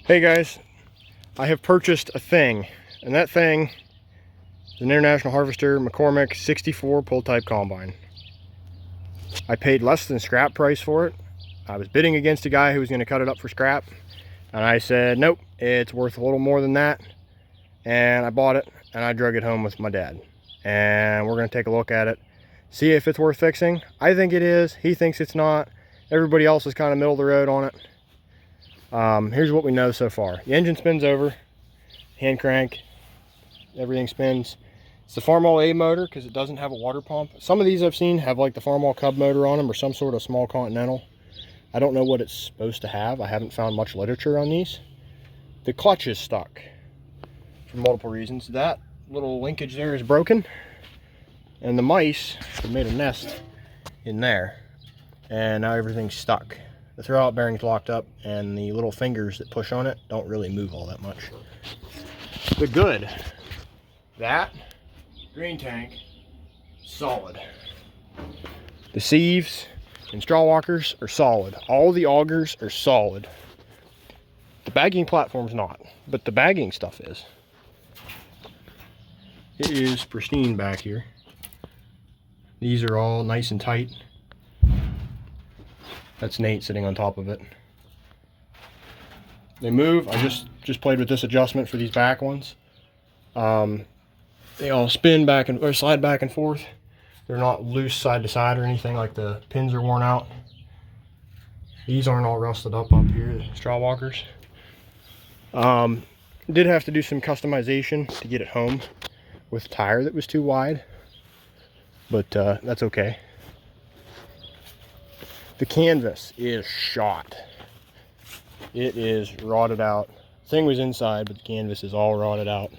Hey guys, I have purchased a thing, and that thing is an International Harvester McCormick 64 pull type combine. I paid less than scrap price for it. I was bidding against a guy who was going to cut it up for scrap, and I said nope, it's worth a little more than that, and I bought it and I drug it home with my dad, and we're going to take a look at it, see if it's worth fixing. I think it is. He thinks it's not. Everybody else is kind of middle of the road on it. Here's what we know so far. The engine spins over, hand crank, everything spins. It's the Farmall A motor because it doesn't have a water pump. Some of these I've seen have like the Farmall Cub motor on them or some sort of small Continental. I don't know what it's supposed to have. I haven't found much literature on these. The clutch is stuck for multiple reasons. That little linkage there is broken, and the mice have made a nest in there, and now everything's stuck. The throwout bearing's locked up, and the little fingers that push on it don't really move all that much. The good, that green tank, solid. The sieves and straw walkers are solid. All the augers are solid. The bagging platform's not, but the bagging stuff is. It is pristine back here. These are all nice and tight. That's Nate sitting on top of it. They move. I just played with this adjustment for these back ones. They all spin back and or slide back and forth. They're not loose side to side or anything, like the pins are worn out. These aren't all rusted up here, the straw walkers. Did have to do some customization to get it home with a tire that was too wide, but that's okay. The canvas is shot. It is rotted out. The thing was inside, but the canvas is all rotted out.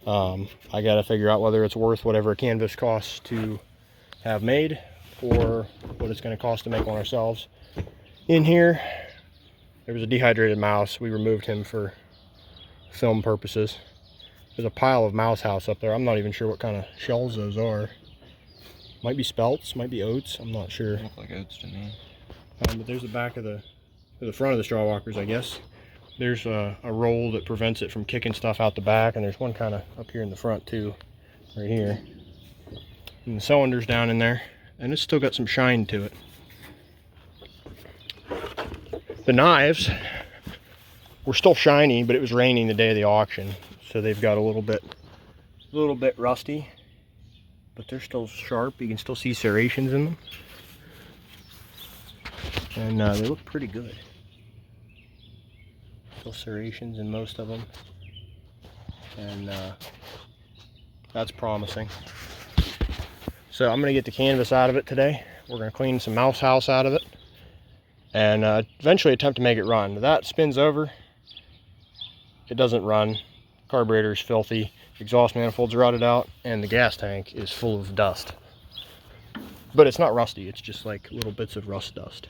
I gotta figure out whether it's worth whatever a canvas costs to have made or what it's gonna cost to make one ourselves. In here, there was a dehydrated mouse. We removed him for film purposes. There's a pile of mouse house up there. I'm not even sure what kind of shells those are. Might be spelts, might be oats, I'm not sure. They look like oats to me. But there's the back of the front of the straw walkers, I guess. There's a roll that prevents it from kicking stuff out the back, and there's one kind of up here in the front too, right here. And the cylinder's down in there, and it's still got some shine to it. The knives were still shiny, but it was raining the day of the auction, so they've got a little bit rusty. But they're still sharp. You can still see serrations in them, and they look pretty good. Still serrations in most of them, and that's promising. So I'm gonna get the canvas out of it today. We're gonna clean some mouse house out of it, and eventually attempt to make it run. That spins over, it doesn't run. Carburetor is filthy. Exhaust manifold's rotted out, and the gas tank is full of dust. But it's not rusty, it's just like little bits of rust dust.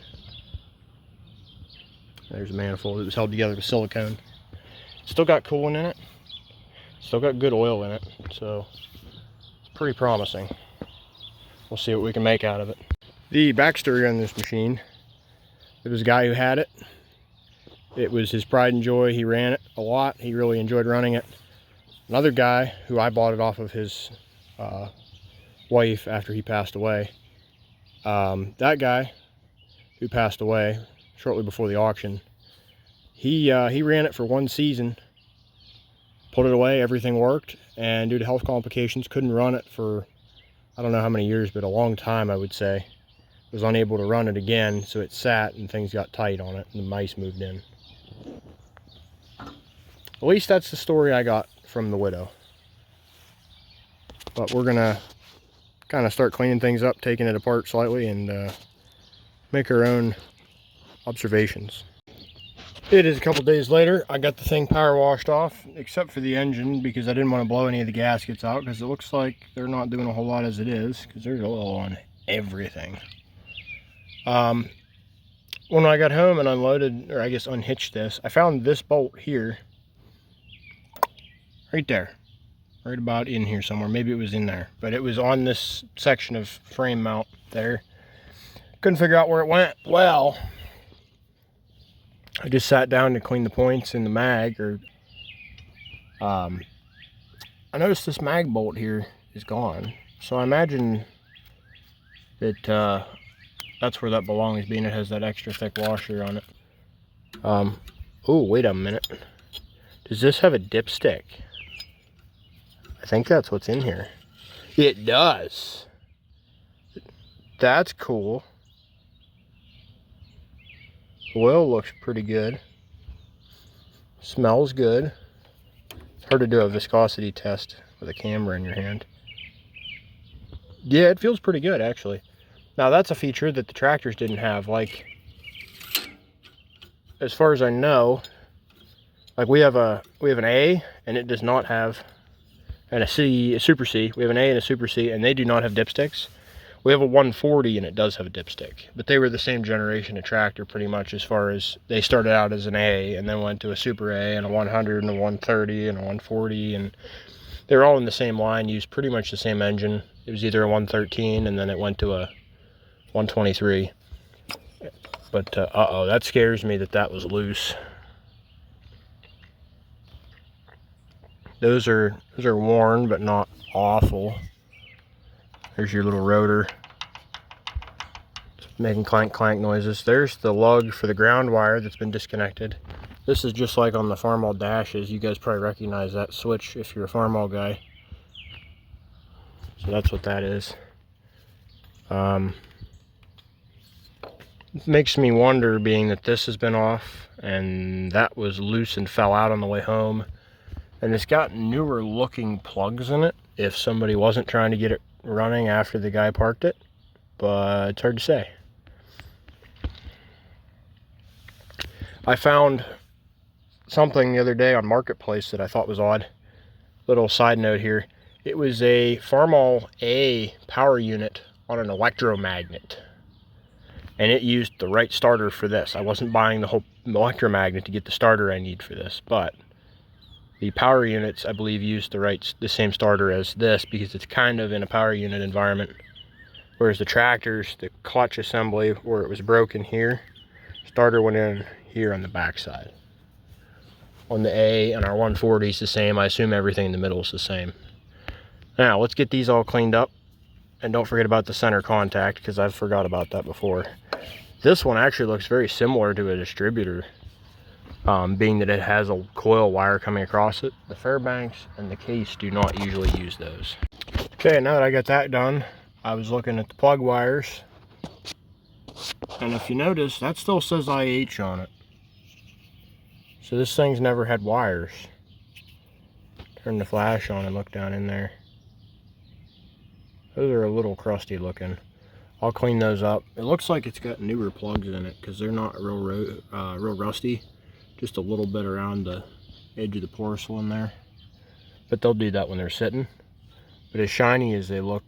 There's a manifold. It was held together with silicone. Still got coolant in it. Still got good oil in it, so it's pretty promising. We'll see what we can make out of it. The backstory on this machine, there was a guy who had it. It was his pride and joy. He ran it a lot. He really enjoyed running it. Another guy who I bought it off of his wife after he passed away. That guy who passed away shortly before the auction, he ran it for one season, put it away, everything worked, and due to health complications couldn't run it for I don't know how many years, but a long time, I would say. Was unable to run it again, so it sat and things got tight on it and the mice moved in. At least that's the story I got from the widow. But we're gonna kind of start cleaning things up, taking it apart slightly, and make our own observations. It is a couple days later. I got the thing power washed off, except for the engine, because I didn't want to blow any of the gaskets out, because it looks like they're not doing a whole lot as it is, because there's oil on everything. When I got home and unloaded, or I guess unhitched this, I found this bolt here. Right there. Right about in here somewhere. Maybe it was in there. But it was on this section of frame mount there. Couldn't figure out where it went. Well, I just sat down to clean the points in the mag, I noticed this mag bolt here is gone. So I imagine that that's where that belongs, being it has that extra thick washer on it. Oh, wait a minute. Does this have a dipstick? I think that's what's in here. It does. That's cool. Oil looks pretty good. Smells good. It's hard to do a viscosity test with a camera in your hand. Yeah, it feels pretty good actually. Now that's a feature that the tractors didn't have. Like, as far as I know, like we have an A and it does not have, and a C, a Super C. We have an A and a Super C, and they do not have dipsticks. We have a 140 and it does have a dipstick, but they were the same generation of tractor pretty much, as far as they started out as an A and then went to a Super A and a 100 and a 130 and a 140, and they're all in the same line, used pretty much the same engine. It was either a 113 and then it went to a 123. But uh-oh, that scares me that was loose. Those are worn, but not awful. There's your little rotor. It's making clank clank noises. There's the lug for the ground wire that's been disconnected. This is just like on the Farmall dashes. You guys probably recognize that switch if you're a Farmall guy. So that's what that is. It makes me wonder, being that this has been off and that was loose and fell out on the way home, and it's got newer looking plugs in it, if somebody wasn't trying to get it running after the guy parked it, but it's hard to say. I found something the other day on Marketplace that I thought was odd. Little side note here. It was a Farmall A power unit on an electromagnet, and it used the right starter for this. I wasn't buying the whole electromagnet to get the starter I need for this, but the power units, I believe, used the same starter as this, because it's kind of in a power unit environment. Whereas the tractors, the clutch assembly, where it was broken here, starter went in here on the back side. On the A and our 140 is the same. I assume everything in the middle is the same. Now, let's get these all cleaned up. And don't forget about the center contact, because I've forgot about that before. This one actually looks very similar to a distributor, being that it has a coil wire coming across it. The Fairbanks and the Case do not usually use those. Okay, now that I got that done, I was looking at the plug wires, and if you notice, that still says IH on it. So this thing's never had wires. Turn the flash on and look down in there. Those are a little crusty looking. I'll clean those up. It looks like it's got newer plugs in it, because they're not real rusty. Just a little bit around the edge of the porcelain there. But they'll do that when they're sitting. But as shiny as they look,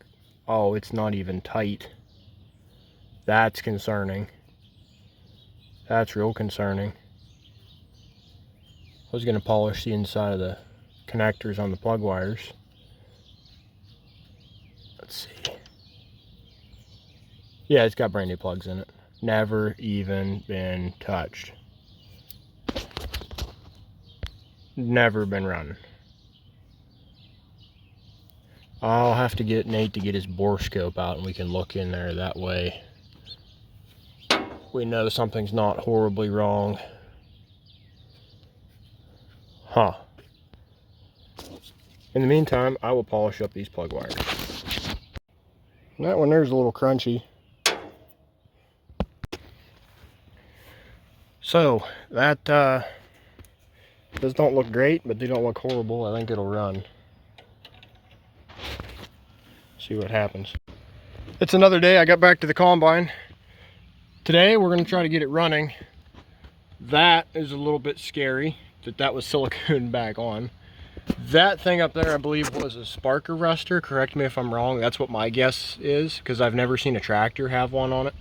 oh, it's not even tight. That's concerning. That's real concerning. I was going to polish the inside of the connectors on the plug wires. Let's see. Yeah, it's got brand new plugs in it. Never even been touched. Never been run. I'll have to get Nate to get his bore scope out and we can look in there. That way we know something's not horribly wrong. Huh. In the meantime, I will polish up these plug wires. That one there's a little crunchy. So that those don't look great, but they don't look horrible. I think it'll run. See what happens. It's another day. I got back to the combine. Today we're going to try to get it running. That is a little bit scary that was silicone back on. That thing up there, I believe, was a spark arrestor. Correct me if I'm wrong. That's what my guess is, because I've never seen a tractor have one on it.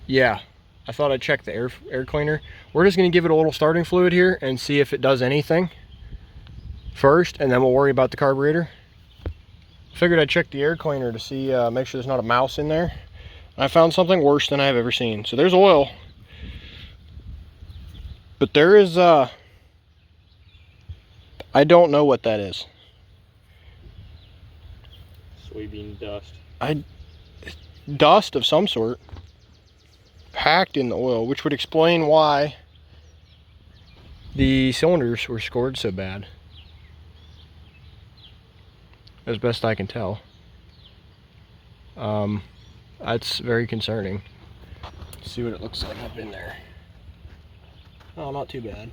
Yeah, I thought I'd check the air cleaner. We're just going to give it a little starting fluid here and see if it does anything first, and then we'll worry about the carburetor. Figured I'd check the air cleaner to see, make sure there's not a mouse in there. I found something worse than I've ever seen. So there's oil. But there is, I don't know what that is. Soybean dust. Dust of some sort. Packed in the oil, which would explain why the cylinders were scored so bad. As best I can tell. That's very concerning. Let's see what it looks like up in there. Oh, not too bad.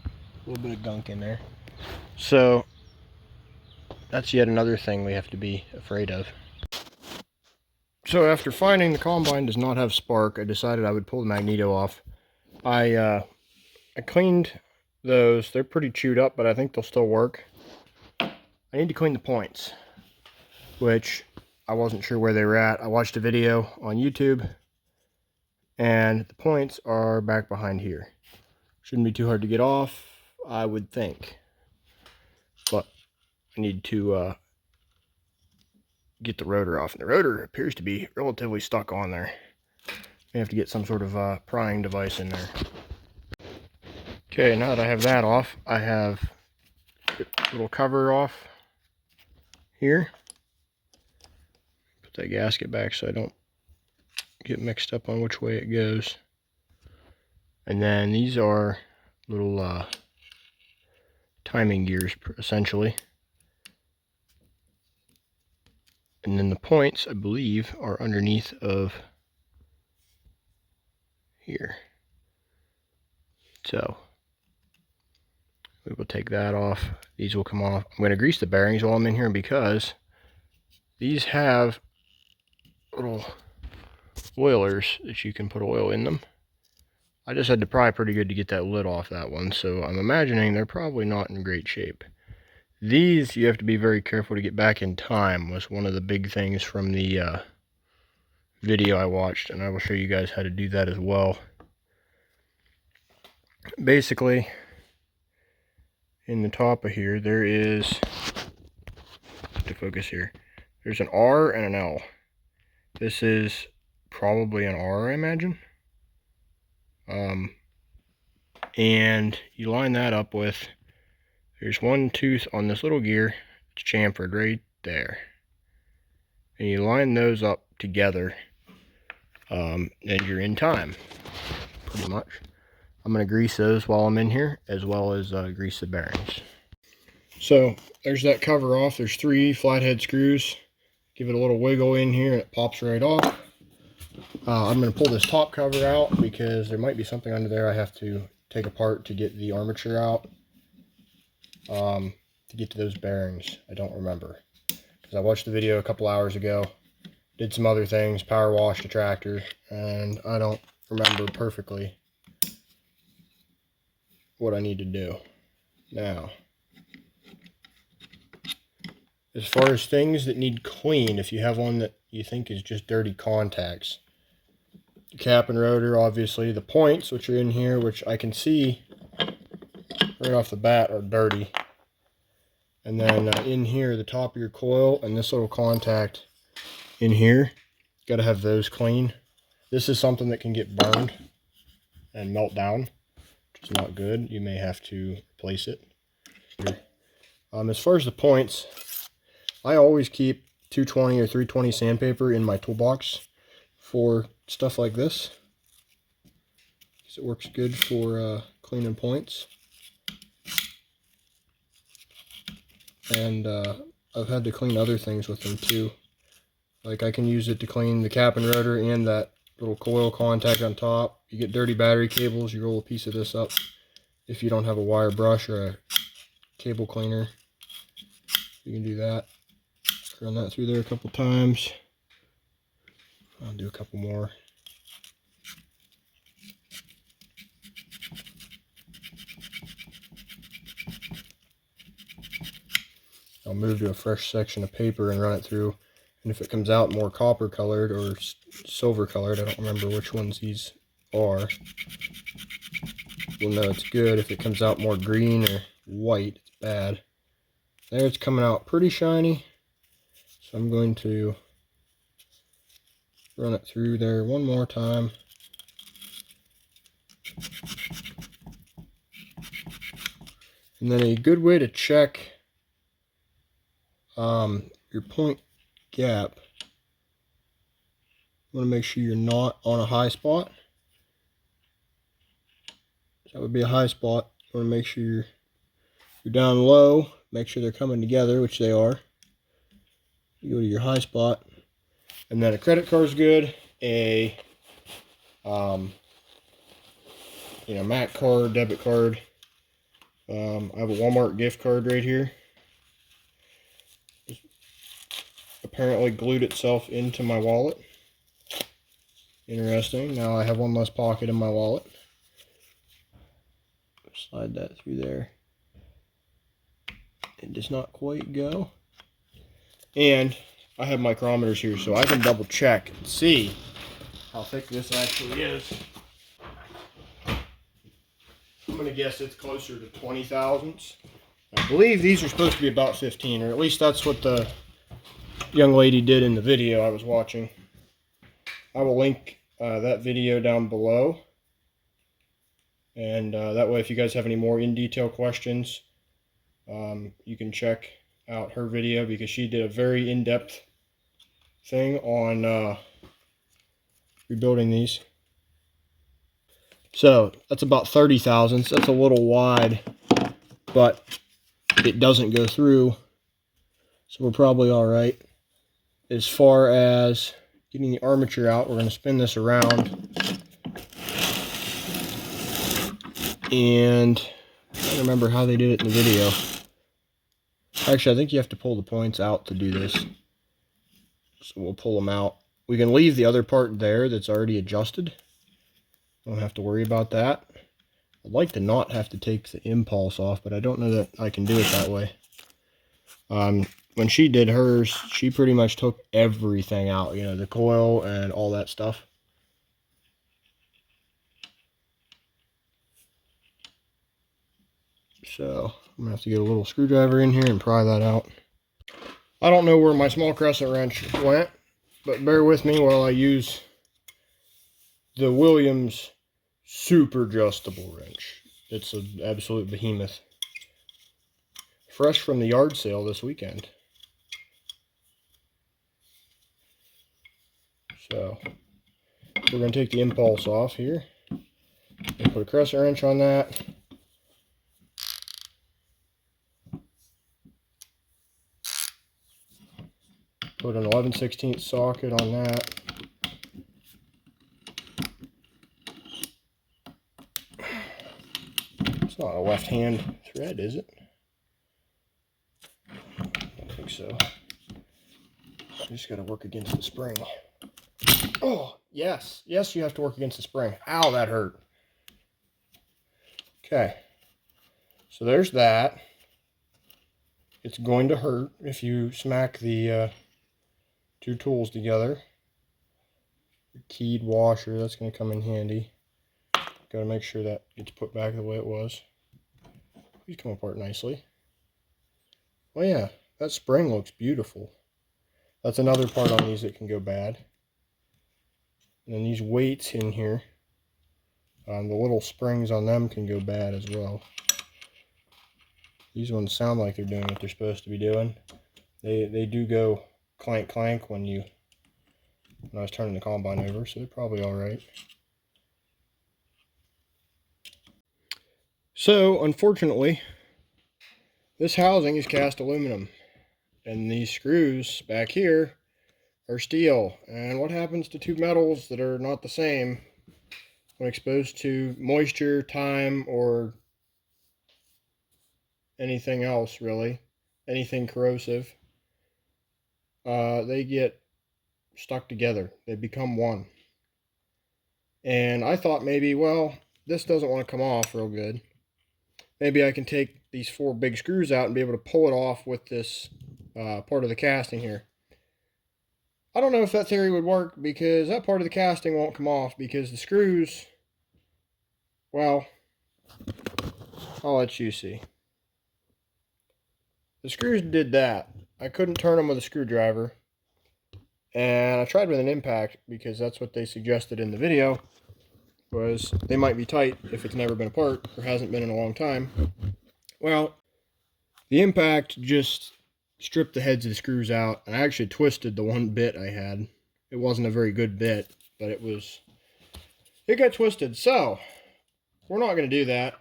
A little bit of gunk in there. So, that's yet another thing we have to be afraid of. So after finding the combine does not have spark, I decided I would pull the magneto off. I cleaned those. They're pretty chewed up, but I think they'll still work. I need to clean the points, which I wasn't sure where they were at. I watched a video on YouTube, and the points are back behind here. Shouldn't be too hard to get off, I would think. But I need to get the rotor off. And the rotor appears to be relatively stuck on there. I have to get some sort of prying device in there. Okay, now that I have that off, I have the little cover off here. Put that gasket back so I don't get mixed up on which way it goes. And then these are little timing gears, essentially. And then the points, I believe, are underneath of here. So we will take that off. These will come off. I'm going to grease the bearings while I'm in here because these have little oilers that you can put oil in them. I just had to pry pretty good to get that lid off that one, so I'm imagining they're probably not in great shape. These you have to be very careful to get back in time, was one of the big things from the video I watched, and I will show you guys how to do that as well. Basically, in the top of here, there is, to focus here, there's an R and an L. This is probably an R, I imagine. And you line that up with, there's one tooth on this little gear, it's chamfered right there. And you line those up together, and you're in time, pretty much. I'm going to grease those while I'm in here, as well as grease the bearings. So, there's that cover off. There's 3 flathead screws. Give it a little wiggle in here, and it pops right off. I'm going to pull this top cover out because there might be something under there I have to take apart to get the armature out. To get to those bearings, I don't remember. Because I watched the video a couple hours ago, did some other things, power washed the tractor, and I don't remember perfectly what I need to do. Now, as far as things that need clean, if you have one that you think is just dirty contacts, the cap and rotor, obviously, the points, which are in here, which I can see right off the bat are dirty. And then in here, the top of your coil and this little contact in here, got to have those clean. This is something that can get burned and melt down, which is not good. You may have to replace it. As far as the points, I always keep 220 or 320 sandpaper in my toolbox for stuff like this, because it works good for cleaning points. And I've had to clean other things with them too. Like I can use it to clean the cap and rotor and that little coil contact on top. You get dirty battery cables, you roll a piece of this up. If you don't have a wire brush or a cable cleaner, you can do that. Run that through there a couple times. I'll do a couple more. I'll move to a fresh section of paper and run it through. And if it comes out more copper colored or silver colored, I don't remember which ones these are, you'll know it's good. If it comes out more green or white, it's bad. There, it's coming out pretty shiny. So I'm going to run it through there one more time. And then a good way to check your point gap, you want to make sure you're not on a high spot. That would be a high spot. You want to make sure you're down low, make sure they're coming together, which they are. You go to your high spot, and then a credit card's good. A Mac card, debit card. I have a Walmart gift card right here. It's apparently glued itself into my wallet. Interesting. Now I have one less pocket in my wallet. Slide that through there. It does not quite go. And I have micrometers here, so I can double check and see how thick this actually is. I'm going to guess it's closer to 20 thousandths. I believe these are supposed to be about 15, or at least that's what the young lady did in the video I was watching. I will link that video down below. And that way, if you guys have any more in-detail questions, you can check out her video, because she did a very in-depth thing on rebuilding these. So that's about 30 thousandths. That's a little wide, but it doesn't go through, so we're probably all right. As far as getting the armature out, we're going to spin this around, and I don't remember how they did it in the video. Actually, I think you have to pull the points out to do this, so we'll pull them out. We can leave the other part there that's already adjusted. Don't have to worry about that. I'd like to not have to take the impulse off, but I don't know that I can do it that way. When she did hers, she pretty much took everything out, you know, the coil and all that stuff. So I'm gonna have to get a little screwdriver in here and pry that out. I don't know where my small crescent wrench went, but bear with me while I use the Williams super adjustable wrench. It's an absolute behemoth. Fresh from the yard sale this weekend. So we're going to take the impulse off here and put a crescent wrench on that. Put an 11/16 socket on that. It's not a left-hand thread, is it? I don't think so. You just got to work against the spring. Oh, yes. Yes, you have to work against the spring. Ow, that hurt. Okay. So there's that. It's going to hurt if you smack the two tools together. Your keyed washer, that's going to come in handy. Got to make sure that gets put back the way it was. These come apart nicely. Oh yeah, that spring looks beautiful. That's another part on these that can go bad. And then these weights in here, the little springs on them can go bad as well. These ones sound like they're doing what they're supposed to be doing. They do go clank clank when I was turning the combine over, so they're probably all right. So unfortunately, this housing is cast aluminum, and these screws back here are steel. And what happens to two metals that are not the same when exposed to moisture, time, or anything else really, anything corrosive? They get stuck together. They become one. And I thought maybe, well, this doesn't want to come off real good. Maybe I can take these 4 big screws out and be able to pull it off with this part of the casting here. I don't know if that theory would work, because that part of the casting won't come off, because the screws, well, I'll let you see. The screws did that. I couldn't turn them with a screwdriver. And I tried with an impact because that's what they suggested in the video, was they might be tight if it's never been apart or hasn't been in a long time. Well, the impact just stripped the heads of the screws out, and I actually twisted the one bit I had. It wasn't a very good bit, but it got twisted. So we're not going to do that.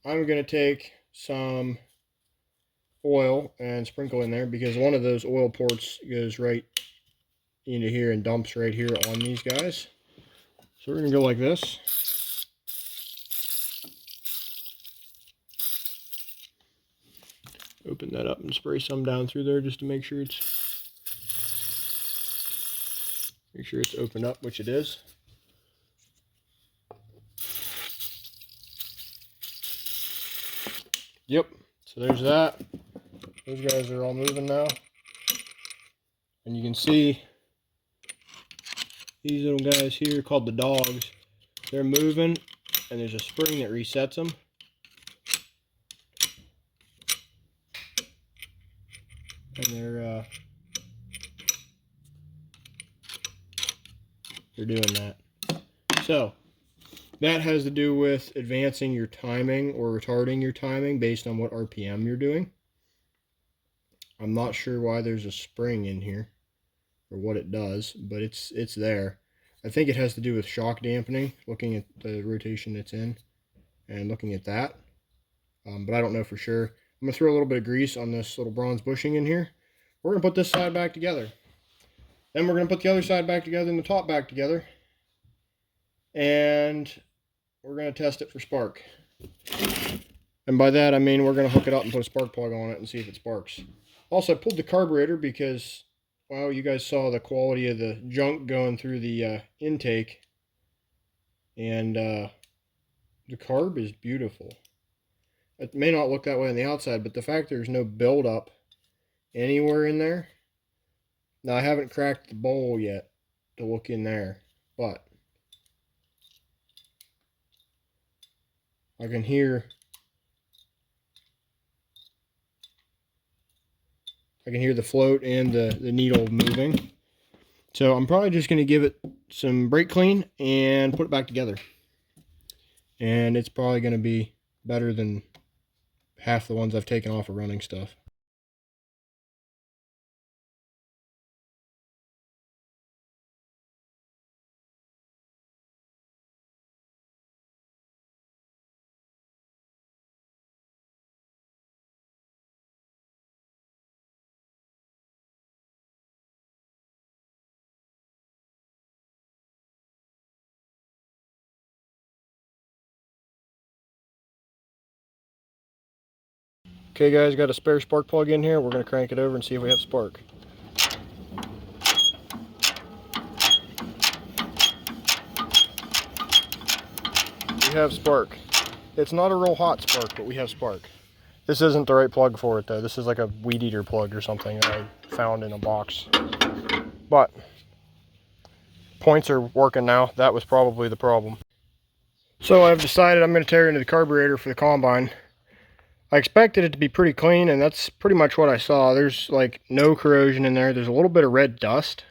I'm going to take some oil and sprinkle in there, because one of those oil ports goes right into here and dumps right here on these guys. So we're going to go like this. Open that up and spray some down through there just to make sure it's opened up, which it is. Yep, so there's that. Those guys are all moving now. And you can see these little guys here called the dogs. They're moving, and there's a spring that resets them. And they're doing that. So that has to do with advancing your timing or retarding your timing based on what RPM you're doing. I'm not sure why there's a spring in here or what it does, but it's there. I think it has to do with shock dampening, looking at the rotation it's in and looking at that. But I don't know for sure. I'm going to throw a little bit of grease on this little bronze bushing in here. We're going to put this side back together. Then we're going to put the other side back together and the top back together. And we're going to test it for spark. And by that I mean we're going to hook it up and put a spark plug on it and see if it sparks. Also, I pulled the carburetor because, well, you guys saw the quality of the junk going through the intake. And the carb is beautiful. It may not look that way on the outside, but the fact there's no buildup anywhere in there. Now, I haven't cracked the bowl yet to look in there, but I can hear the float and the needle moving. So I'm probably just going to give it some brake clean and put it back together. And it's probably going to be better than half the ones I've taken off of running stuff. Okay guys, got a spare spark plug in here. We're going to crank it over and see if we have spark. We have spark. It's not a real hot spark, but we have spark. This isn't the right plug for it though. This is like a weed eater plug or something that I found in a box. But points are working now. That was probably the problem. So I've decided I'm going to tear into the carburetor for the combine. I expected it to be pretty clean, and that's pretty much what I saw. There's like no corrosion in there. There's a little bit of red dust.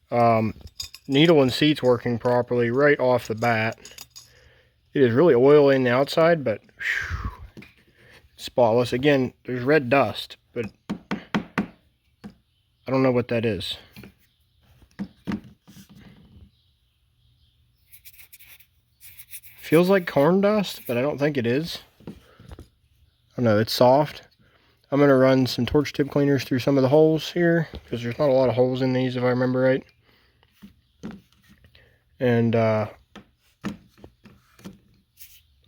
Needle and seat's working properly right off the bat. It is really oily on the outside, but whew, spotless. Again, there's red dust, but I don't know what that is. Feels like corn dust, but I don't think it is. I don't know, it's soft. I'm going to run some torch tip cleaners through some of the holes here, because there's not a lot of holes in these if I remember right. And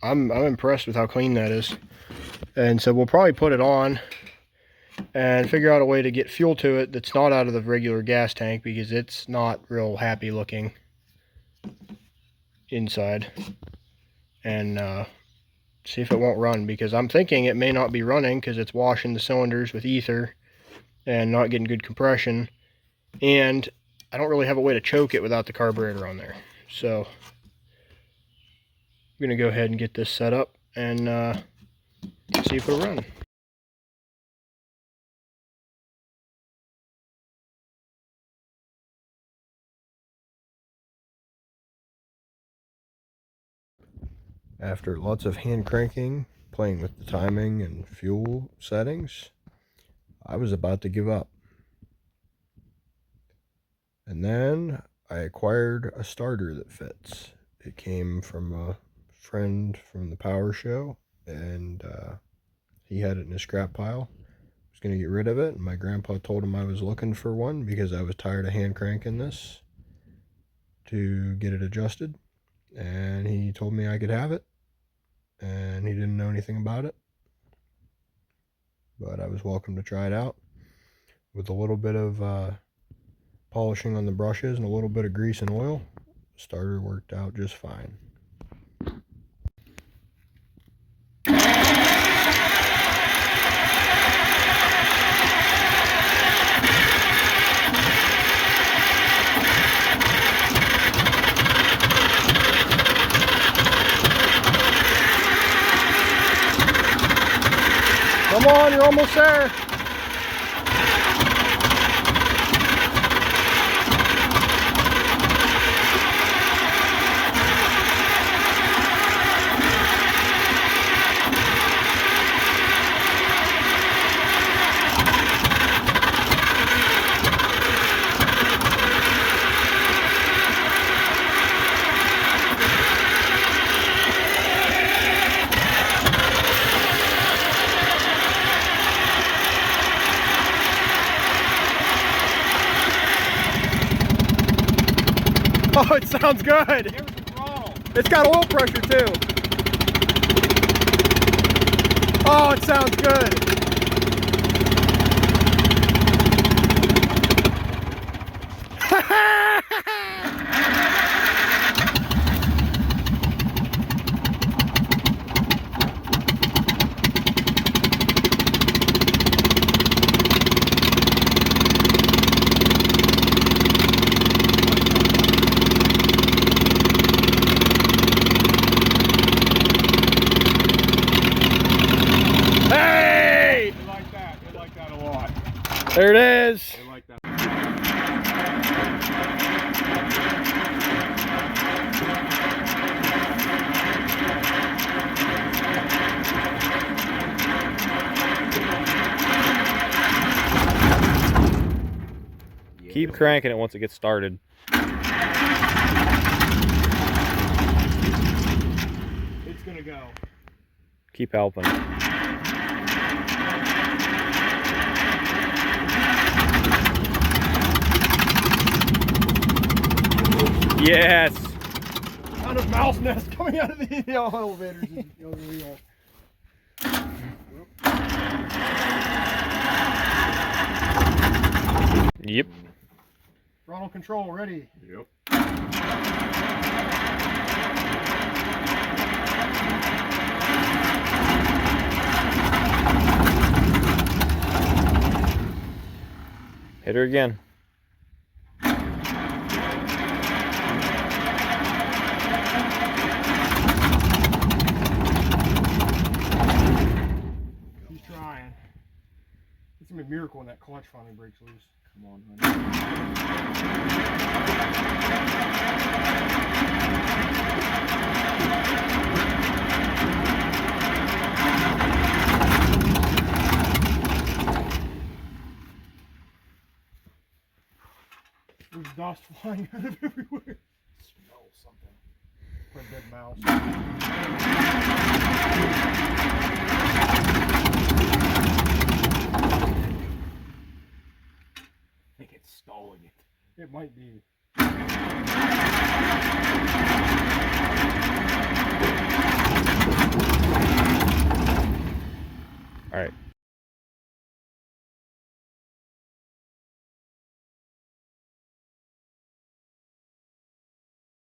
I'm impressed with how clean that is. And so we'll probably put it on and figure out a way to get fuel to it that's not out of the regular gas tank, because it's not real happy looking inside. And see if it won't run, because I'm thinking it may not be running because it's washing the cylinders with ether and not getting good compression. And I don't really have a way to choke it without the carburetor on there. So I'm going to go ahead and get this set up and see if it'll run. After lots of hand cranking, playing with the timing and fuel settings, I was about to give up. And then I acquired a starter that fits. It came from a friend from the power show, and he had it in his scrap pile. I was going to get rid of it, and my grandpa told him I was looking for one because I was tired of hand cranking this to get it adjusted, and he told me I could have it, and he didn't know anything about it, but I was welcome to try it out. With a little bit of polishing on the brushes and a little bit of grease and oil, the starter worked out just fine. Come on, you're almost there. Oh, it sounds good. It's got oil pressure too. Oh, it sounds good. Hey! They like that. They like that a lot. There it is. They like that. Keep cranking it once it gets started. It's gonna go. Keep helping. Yes. Kind of mouse nest coming out of the elevators is unreal. Yep. Throttle control ready. Yep. Hit her again. He's trying. It's gonna be a miracle when that clutch finally breaks loose. Come on, honey. There's dust flying out of everywhere. Smell something. Like a dead mouse. I think it's stalling it. It might be.